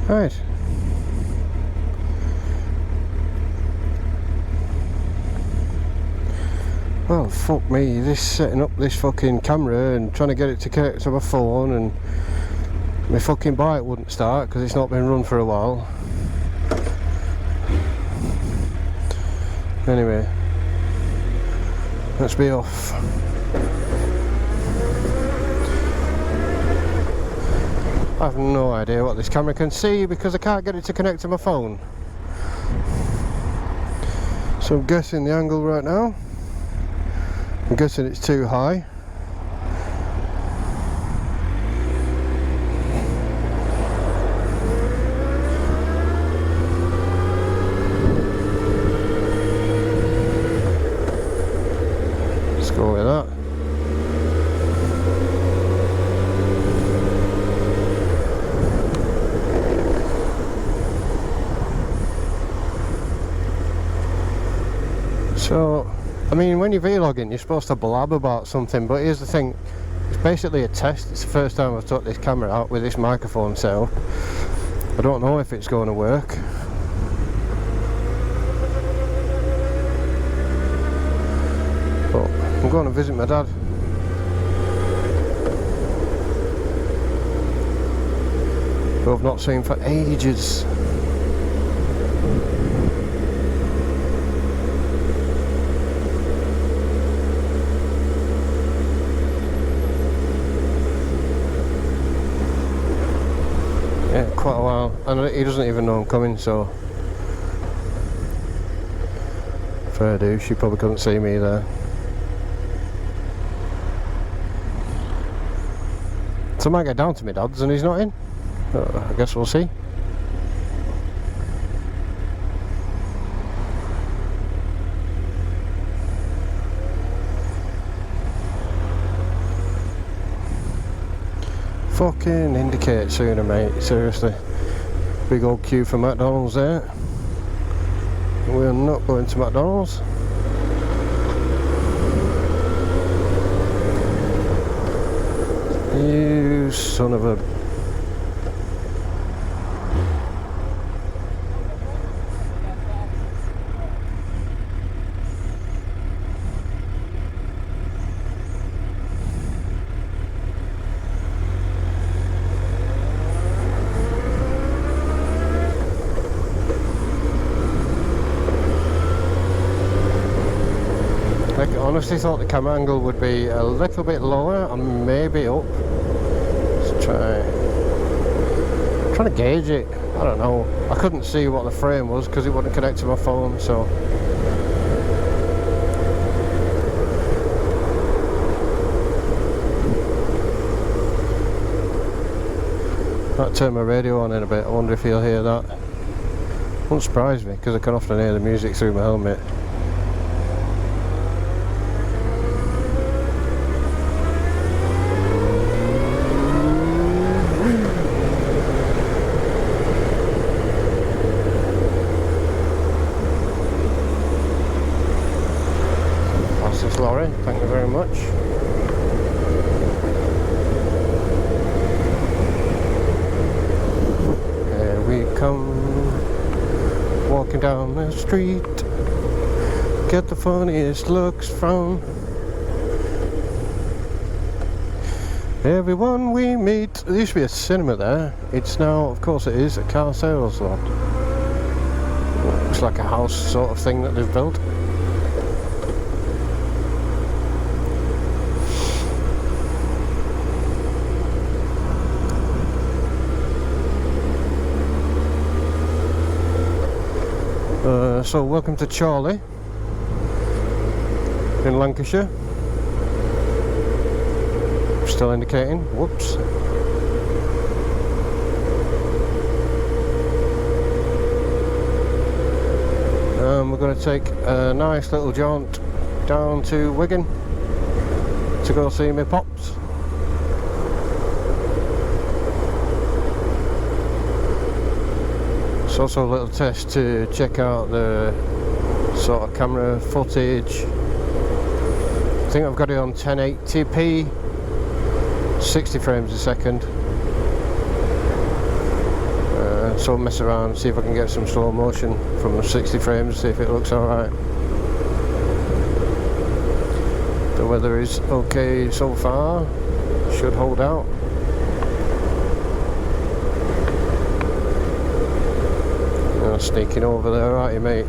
Right. Well, fuck me, this setting up this fucking camera and trying to get it to connect to my phone, and my fucking bike wouldn't start because it's not been run for a while. Anyway, let's be off. I have no idea what this camera can see because I can't get it to connect to my phone. So I'm guessing the angle right now. I'm guessing it's too high. Let's go with that. So, I mean, when you're vlogging, you're supposed to blab about something, but here's the thing, it's basically a test. It's the first time I've took this camera out with this microphone setup. I don't know if it's going to work. But I'm going to visit my dad. Who I've not seen for ages. Yeah, quite a while, and he doesn't even know I'm coming, so fair do, she probably couldn't see me there. So I might get down to my dad's and he's not in. I guess we'll see. Fucking indicate sooner, mate, seriously. Big old queue for McDonald's there. We're not going to McDonald's. You son of a... I honestly thought the camera angle would be a little bit lower and maybe up. Let's trying to gauge it. I don't know. I couldn't see what the frame was because it wouldn't connect to my phone, so might turn my radio on in a bit. I wonder if you'll hear that. Won't surprise me because I can often hear the music through my helmet. Lorry, thank you very much. Here we come, walking down the street, get the funniest looks from everyone we meet. There used to be a cinema there. It's now, of course it is, a car sales lot. Looks like a house sort of thing that they've built. So welcome to Chorley in Lancashire. Still indicating, whoops. We're going to take a nice little jaunt down to Wigan to go see my pops. It's also a little test to check out the sort of camera footage. I think I've got it on 1080p, 60 frames a second. So mess around, see if I can get some slow motion from 60 frames, see if it looks alright. The weather is okay so far, should hold out. You're sneaking over there, aren't you, mate?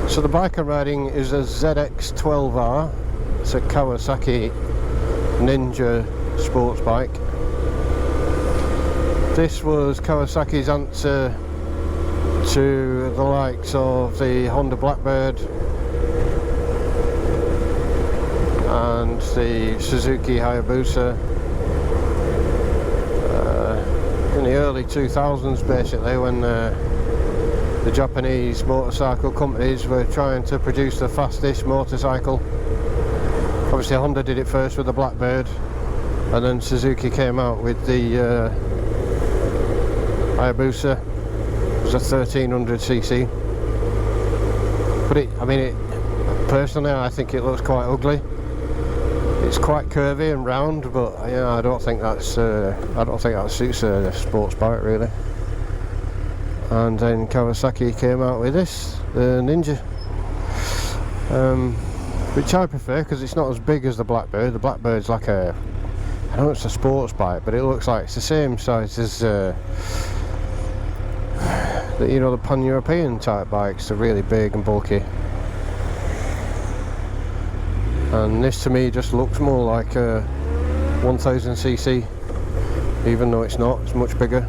So the bike I'm riding is a ZX12R. It's a Kawasaki Ninja sports bike. This was Kawasaki's answer to the likes of the Honda Blackbird and the Suzuki Hayabusa in the early 2000s, basically, when the Japanese motorcycle companies were trying to produce the fastest motorcycle. Obviously Honda did it first with the Blackbird, and then Suzuki came out with the Hayabusa. It was a 1300cc. But personally I think it looks quite ugly. It's quite curvy and round, but yeah, I don't think that suits a sports bike really. And then Kawasaki came out with this, the Ninja, which I prefer because it's not as big as the Blackbird. The Blackbird's like I know it's a sports bike, but it looks like it's the same size as the pan-European type bikes. They're really big and bulky. And this to me just looks more like a 1000cc, even though it's not, it's much bigger.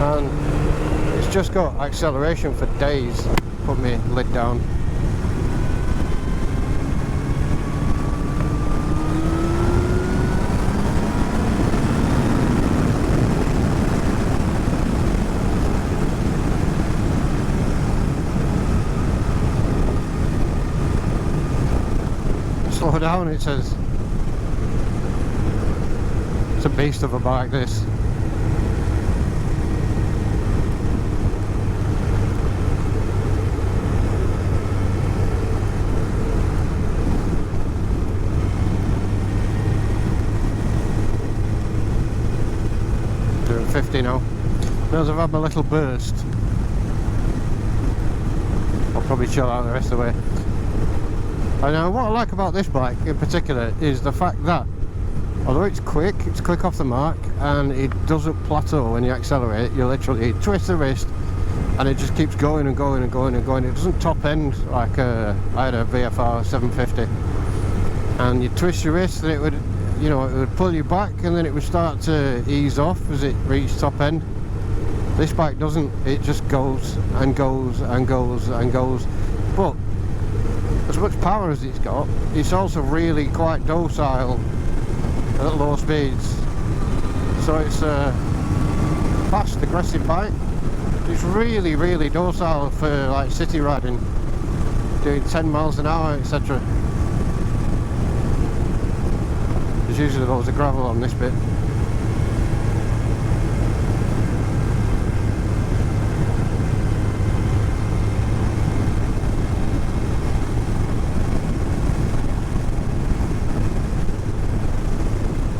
And it's just got acceleration for days. Put my lid down. Slow down, it says. It's a beast of a bike, this. Doing 50 now. As I've had my little burst, I'll probably chill out the rest of the way. And what I like about this bike in particular is the fact that although it's quick off the mark, and it doesn't plateau when you accelerate. You literally twist the wrist and it just keeps going and going and going and going. It doesn't top end like I had a VFR 750, and you twist your wrist and it would, it would pull you back, and then it would start to ease off as it reached top end. This bike doesn't, it just goes and goes and goes and goes. But as much power as it's got, it's also really quite docile at low speeds. So it's a fast, aggressive bike. It's really, really docile for like city riding, doing 10 miles an hour, etc. There's usually loads of gravel on this bit.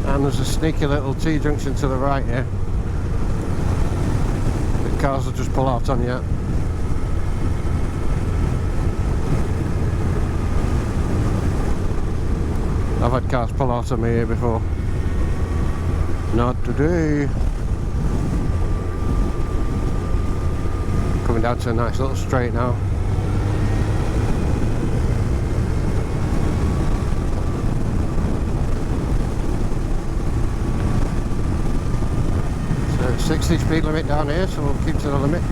And there's a sneaky little T-junction to the right here. The cars will just pull out on you. I've had cars pull out on me here before. Not today. Coming down to a nice little straight now. So 60 speed limit down here, so we'll keep to the limit.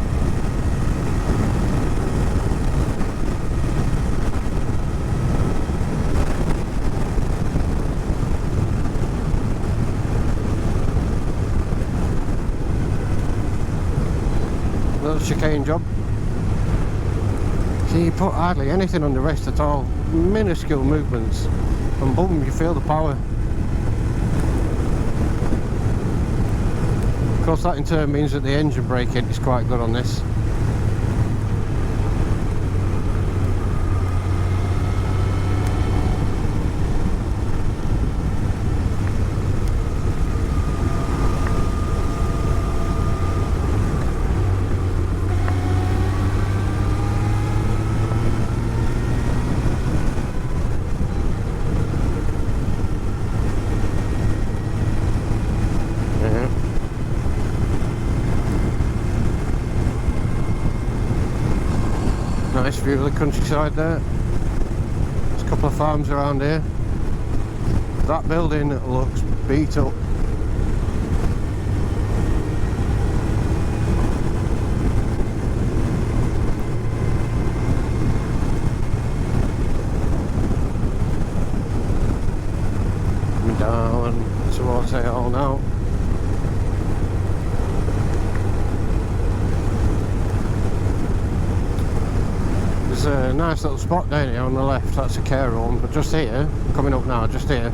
chicane job. See, you put hardly anything on the rest at all, minuscule movements, and boom, you feel the power. Of course, that in turn means that the engine braking is quite good on this. Nice view of the countryside there. There's a couple of farms around here. That building looks beat up. Coming down towards it all now. There's a nice little spot down here on the left, that's a care home, but just here, coming up now, just here,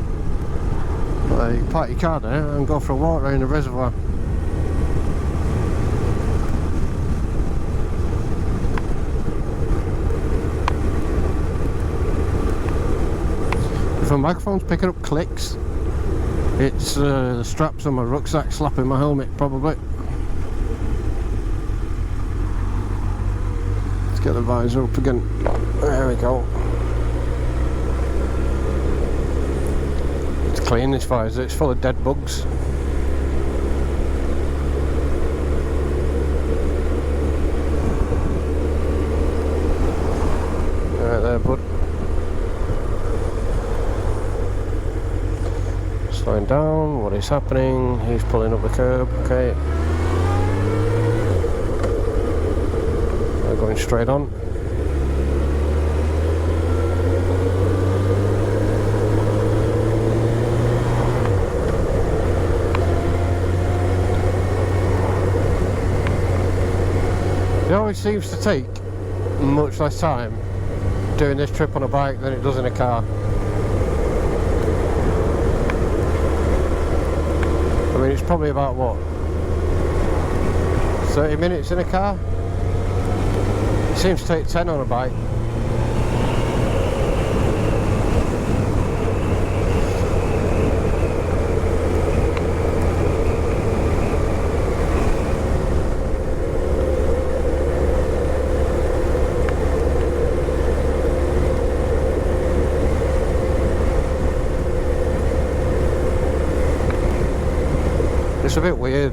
you can park your car there and go for a walk around the reservoir. If my microphone's picking up clicks, it's the straps on my rucksack slapping my helmet, probably. Get the visor up again. There we go. It's clean, this visor, it's full of dead bugs. Right there, bud. Slowing down, what is happening? He's pulling up the curb, okay. Going straight on. It always seems to take much less time doing this trip on a bike than it does in a car. I mean, it's probably about what, 30 minutes in a car? Seems to take 10 on a bike. It's a bit weird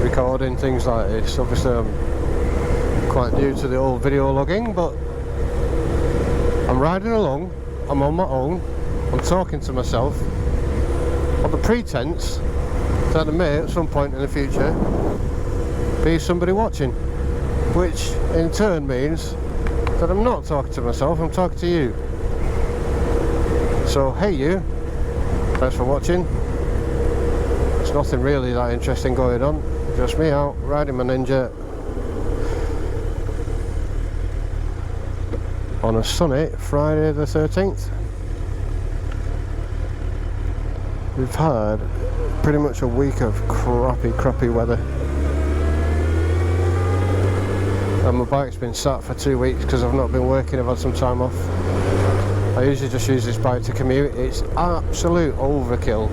recording things like this. Obviously I'm quite new to the old video logging, but I'm riding along, I'm on my own, I'm talking to myself on the pretense that I may at some point in the future be somebody watching, which in turn means that I'm not talking to myself, I'm talking to you. So hey you, thanks for watching. There's nothing really that interesting going on, just me out riding my Ninja on a sunny Friday the 13th. We've had pretty much a week of crappy weather, and my bike's been sat for 2 weeks because I've not been working, I've had some time off. I usually just use this bike to commute. It's absolute overkill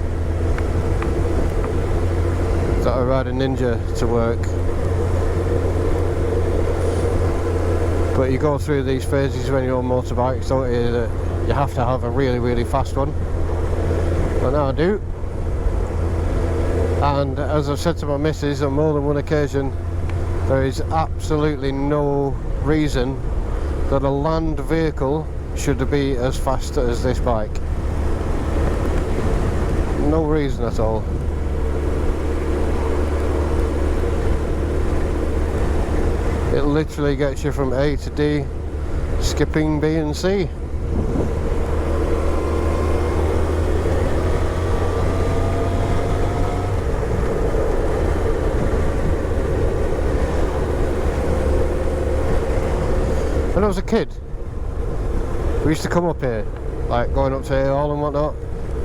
that I ride a Ninja to work. But you go through these phases when you're on motorbikes, don't you, that you have to have a really fast one. And I do. And as I've said to my missus on more than one occasion, there is absolutely no reason that a land vehicle should be as fast as this bike. No reason at all. It literally gets you from A to D, skipping B and C. When I was a kid, we used to come up here, like going up to here all and whatnot,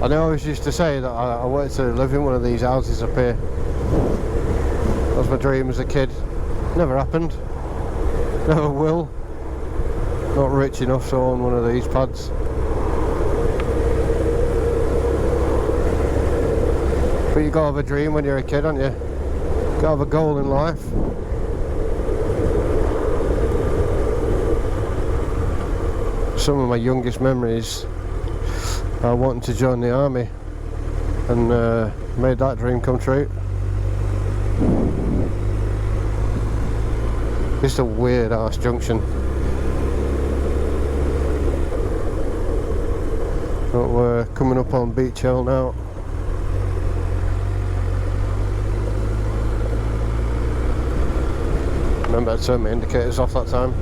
and I always used to say that I wanted to live in one of these houses up here. That was my dream as a kid. Never happened. Never will. Not rich enough to own one of these pads. But you gotta have a dream when you're a kid, haven't you? Gotta have a goal in life. Some of my youngest memories are wanting to join the army, and made that dream come true. It's a weird ass junction. But we're coming up on Beach Hill now. Remember to turn my indicators off that time.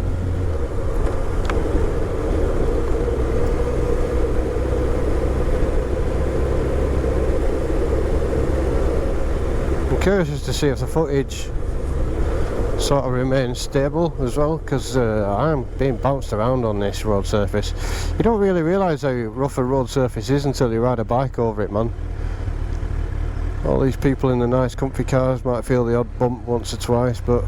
I'm curious to see if the footage sort of remains stable as well, because I'm being bounced around on this road surface. You don't really realise how rough a road surface is until you ride a bike over it, man. All these people in the nice comfy cars might feel the odd bump once or twice, but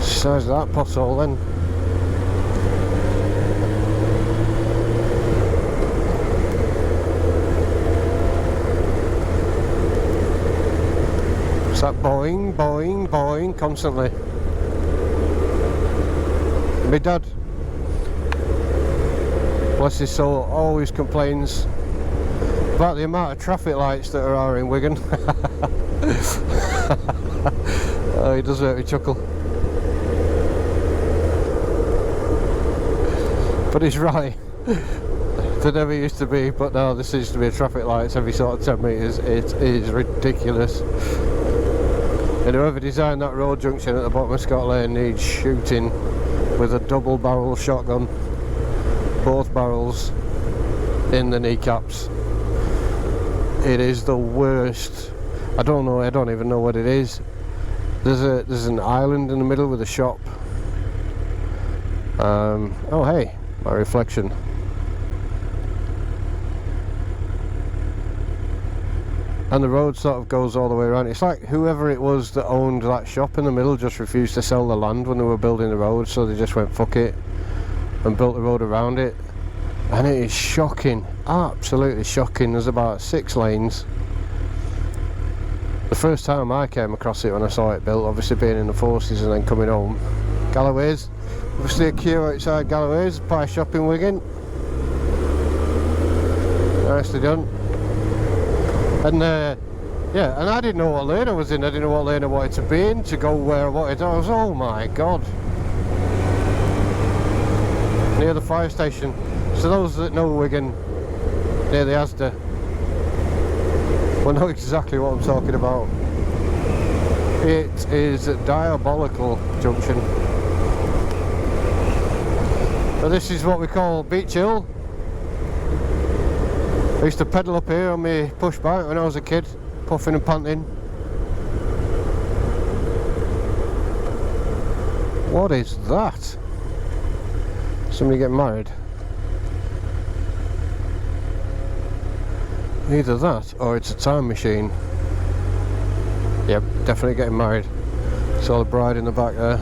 size of that pothole then. It's that boing, boing, boing constantly. My dad, bless his soul, always complains about the amount of traffic lights that are in Wigan. Oh, he does make me chuckle. But he's right. There never used to be, but now there seems to be traffic lights every sort of 10 metres. It is ridiculous. And whoever designed that road junction at the bottom of Scott Lane needs shooting with a double barrel shotgun, both barrels in the kneecaps. It is the worst. I don't even know what it is. There's an island in the middle with a shop. Oh hey, my reflection. And the road sort of goes all the way around. It's like whoever it was that owned that shop in the middle just refused to sell the land when they were building the road, so they just went fuck it and built the road around it. And it is shocking, absolutely shocking. There's about 6 lanes. The first time I came across it when I saw it built, obviously being in the forces and then coming home, Galloway's, obviously a queue outside Galloway's, pie shop in Wigan. Nicely done. And yeah, and I didn't know what lane I was in. I didn't know what lane I wanted to be in to go where I wanted. I was, oh my god, near the fire station. So those that know Wigan, near the Asda, will know exactly what I'm talking about. It is a diabolical junction. So this is what we call Beach Hill. I used to pedal up here on my push bike when I was a kid, puffing and panting. What is that? Somebody getting married? Either that or it's a time machine. Yep, definitely getting married. Saw the bride in the back there.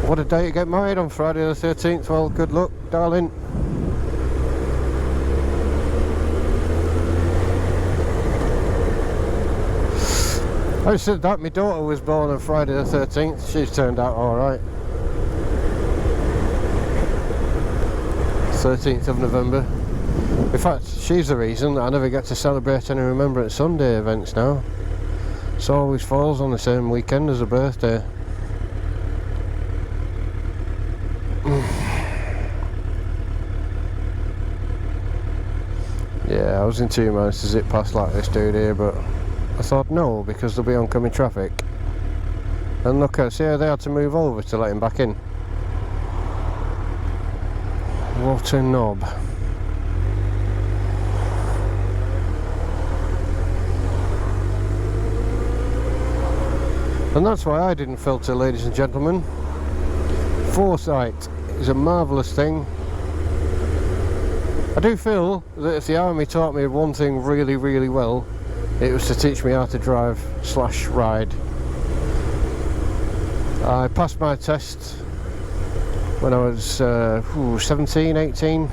What a day to get married on, Friday the 13th. Well, good luck, darling. I said that my daughter was born on Friday the 13th. She's turned out alright. 13th of November. In fact, she's the reason that I never get to celebrate any Remembrance Sunday events now. It always falls on the same weekend as her birthday. Yeah, I was in 2 minds to zip past like this dude here, but I thought no, because there'll be oncoming traffic. And look, see how they had to move over to let him back in. What a knob. And that's why I didn't filter, ladies and gentlemen. Foresight is a marvellous thing. I do feel that if the army taught me one thing really, really well, it was to teach me how to drive / ride. I passed my test when I was 17, 18,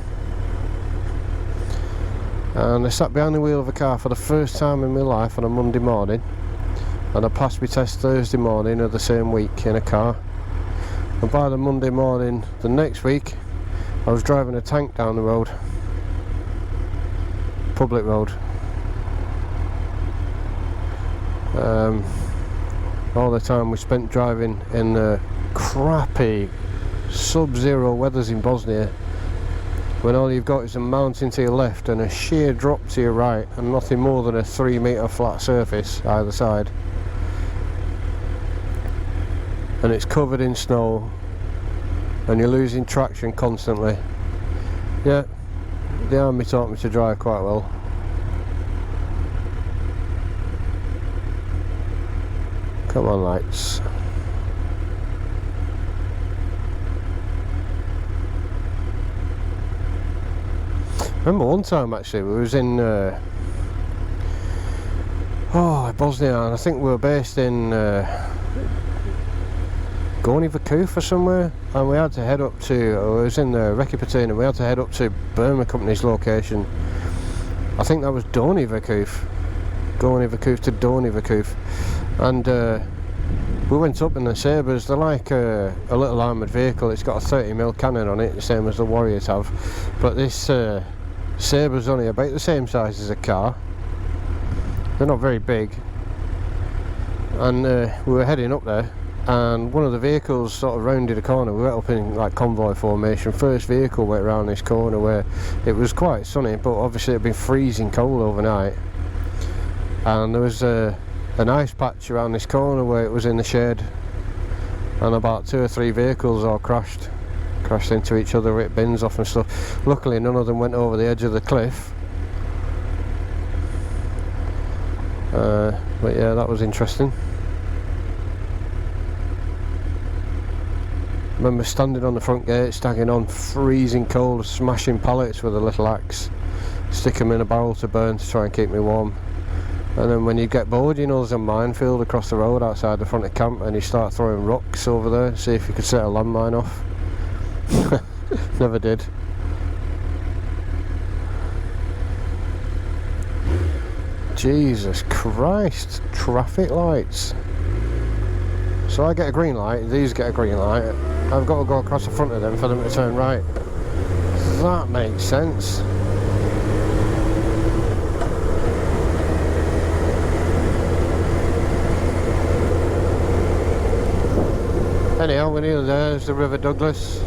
and I sat behind the wheel of a car for the first time in my life on a Monday morning, and I passed my test Thursday morning of the same week in a car, and by the Monday morning the next week I was driving a tank down the road, public road. All the time we spent driving in the crappy sub-zero weathers in Bosnia, when all you've got is a mountain to your left and a sheer drop to your right and nothing more than a 3 metre flat surface either side, and it's covered in snow and you're losing traction constantly. Yeah, the army taught me to drive quite well. Come on, lights. Remember one time actually we was in Bosnia, and I think we were based in Gornji Vakuf or somewhere, and we had to head up to, it was in Rekipatin, and we had to head up to Burma Company's location. I think that was Gornji Vakuf to Gornji Vakuf. And we went up in the Sabres. They're like a little armoured vehicle. It's got a 30mm cannon on it, the same as the Warriors have, but this Sabre's only about the same size as a car. They're not very big, and we were heading up there, and one of the vehicles sort of rounded a corner. We went up in like convoy formation. First vehicle went around this corner where it was quite sunny, but obviously it had been freezing cold overnight, and there was an ice patch around this corner where it was in the shade, and about 2 or 3 vehicles all crashed into each other, ripped bins off and stuff. Luckily none of them went over the edge of the cliff, but yeah, that was interesting. Remember standing on the front gate, stagging on, freezing cold, smashing pallets with a little axe, stick them in a barrel to burn to try and keep me warm. And then when you get bored, you know there's a minefield across the road outside the front of camp, and you start throwing rocks over there, see if you could set a landmine off. Never did. Jesus Christ, traffic lights. So I get a green light, these get a green light, I've got to go across the front of them for them to turn right. That makes sense. Anyhow, we're nearly there. There's the River Douglas.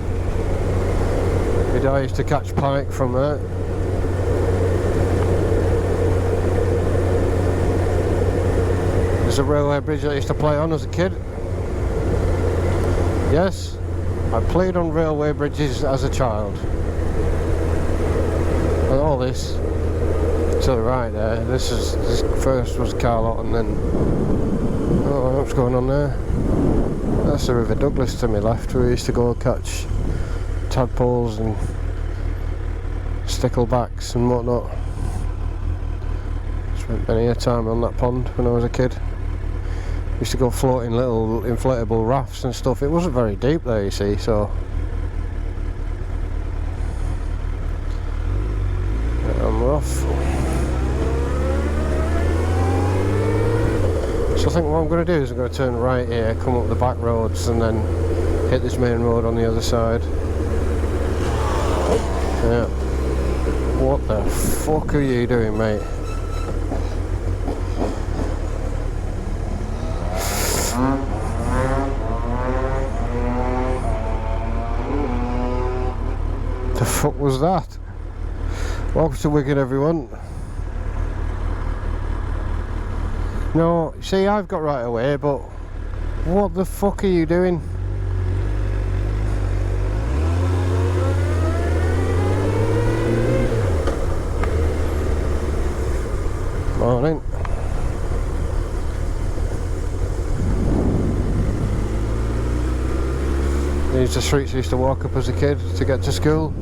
I used to catch pike from there. There's a railway bridge that I used to play on as a kid. Yes, I played on railway bridges as a child. And all this to the right there, this first was Carlot, and then what's going on there? That's the River Douglas to my left, where we used to go catch tadpoles and sticklebacks and whatnot. Spent many a time on that pond when I was a kid. Used to go floating little inflatable rafts and stuff. It wasn't very deep there, you see, so and we're off. So I think what I'm going to do is I'm going to turn right here, come up the back roads, and then hit this main road on the other side. Yeah. What the fuck are you doing, mate? The fuck was that? Welcome to Wigan, everyone. No, see, I've got right away, but what the fuck are you doing? Morning. These are streets I used to walk up as a kid to get to school.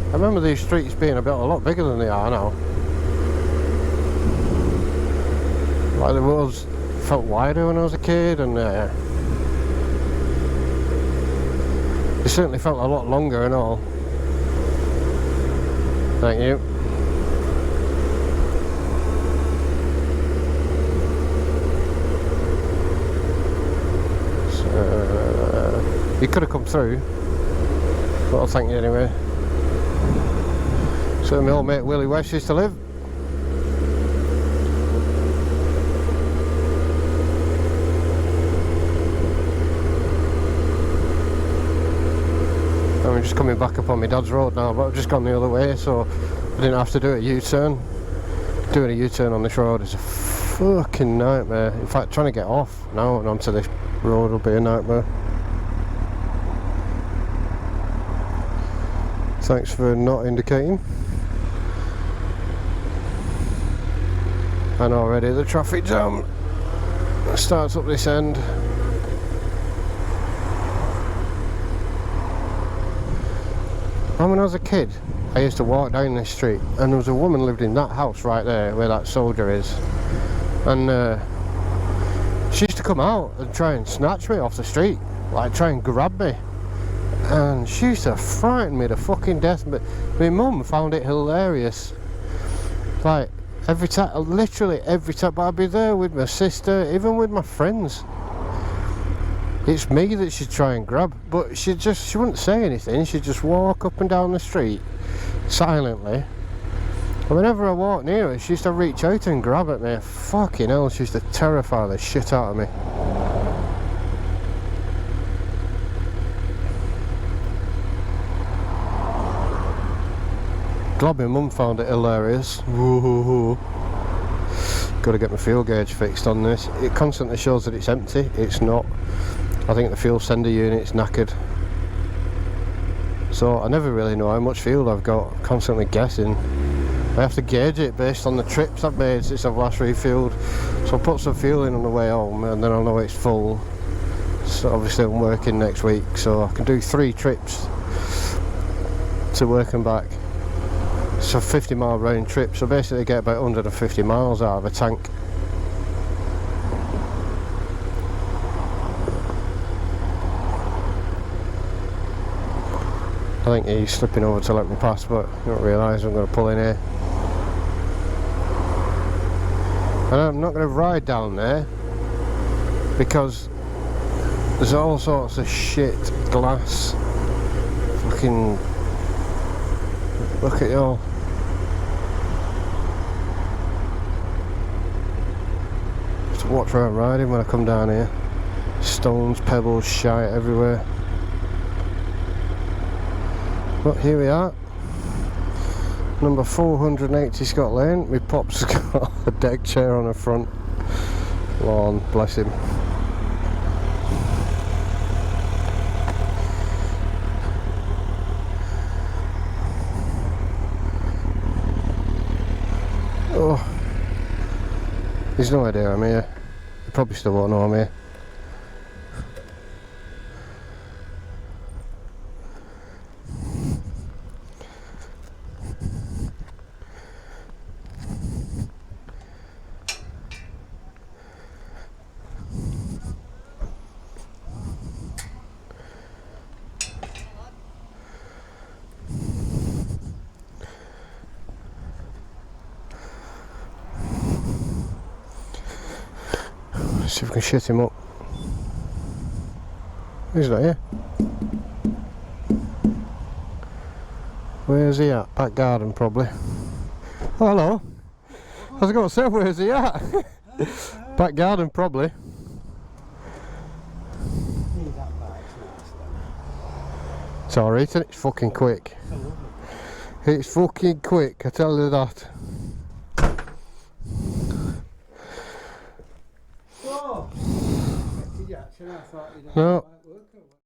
I remember these streets being a lot bigger than they are now. Like the roads felt wider when I was a kid, and they certainly felt a lot longer and all. Thank you. So, you could have come through, but I'll thank you anyway. So my old mate Willie West used to live. I'm just coming back up on my dad's road now, but I've just gone the other way, so I didn't have to do a U-turn. Doing a U-turn on this road is a fucking nightmare. In fact, trying to get off now and onto this road will be a nightmare. Thanks for not indicating. And already the traffic jam starts up this end. When I was a kid, I used to walk down this street, and there was a woman lived in that house right there where that soldier is, and she used to come out and try and snatch me off the street, like try and grab me, and she used to frighten me to fucking death. But my mum found it hilarious, like every time, literally every time. But I'd be there with my sister, even with my friends. It's me that she'd try and grab, but she wouldn't say anything. She'd just walk up and down the street silently, and whenever I walked near her, she used to reach out and grab at me. Fucking hell, she used to terrify the shit out of me. Glad my mum found it hilarious. Got to get my fuel gauge fixed on this. It constantly shows that it's empty. It's not. I think the fuel sender unit's knackered, so I never really know how much fuel I've got. I'm constantly guessing. I have to gauge it based on the trips I've made since I've last refueled. So I'll put some fuel in on the way home, and then I'll know it's full. So obviously I'm working next week, so I can do 3 trips to work and back. So 50-mile round trip, so basically get about 150 miles out of a tank. I think he's slipping over to let me pass, but I don't realise I'm going to pull in here. And I'm not going to ride down there because there's all sorts of shit, glass, fucking, look at y'all. Have to watch where I'm riding when I come down here. Stones, pebbles, shite everywhere. But here we are, number 480 Scott Lane. My pop's got a deck chair on the front lawn, bless him. Oh, he's no idea I'm here. He probably still won't know I'm here. See if we can shit him up. He's not here. Where's he at? Back garden probably. Oh, hello. I was going to say, where's he at? Back garden probably. It's alright, and it's fucking quick. It's fucking quick, I tell you that. No.